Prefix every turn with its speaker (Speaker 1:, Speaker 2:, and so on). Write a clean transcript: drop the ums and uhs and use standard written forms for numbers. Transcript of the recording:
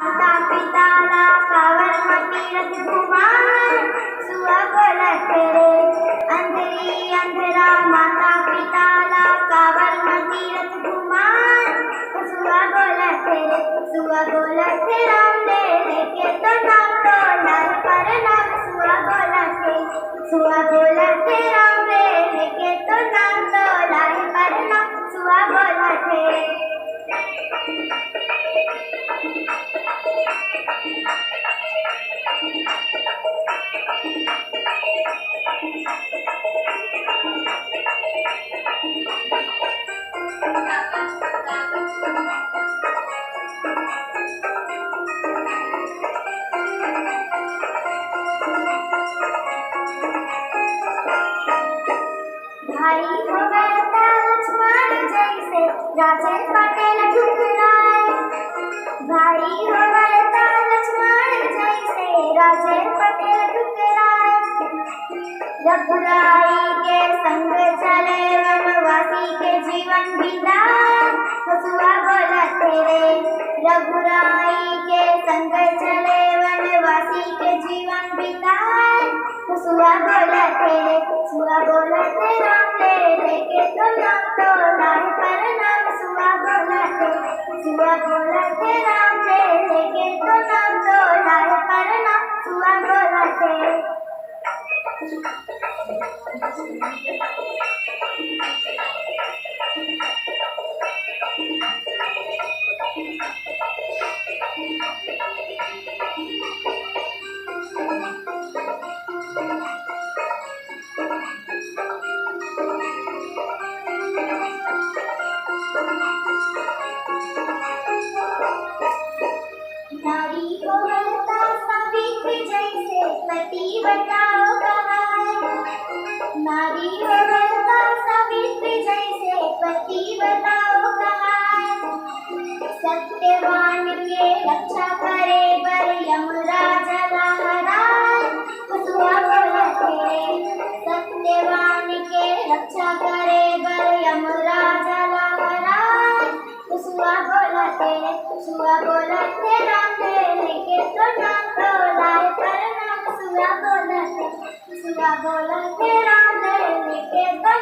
Speaker 1: माता पिताला कावड़ तीरथ घुमाए सुआ बोलत रे अंधेरी अंधेरा माता पिताला कावड़ तीरथ घुमाए सुआ बोलत राम ले लेके तो नाम तो लाल पर नाम सुआ बोलत राम ले लेके तो नाम तो लाल पर नाम सुआ बोलत भाई हो गया लक्ष्मण जैसे राजन पटेल ठुकराए भाई हो गया लक्ष्मण जैसे राजन पटेल ठुकराए रघुराई के संग चले वनवासी के जीवन बिताए सुआ बोलत रे रघुराई के संग चले वनवासी के जीवन बिताए सुआ बोलत राम ले लेके तो नाम तो लाल पर नाम सुआ बोलत राम ले लेके तो नाम तो लाल पर नाम सुआ बोलत नारी को बलता सावित्री जैसे पति बताओ कहाँ नारी को बलता सावित्री जैसे पति बताओ कहाँ सत्यवान के रक्षा करे बर यमराज लहराए सुआ बोलत सत्यवान के रक्षा करे बर यमराज लहराए सुआ बोलत राम ले लेके तो नाम तो लाल पर नाम सुआ बोलत राम ले लेके तो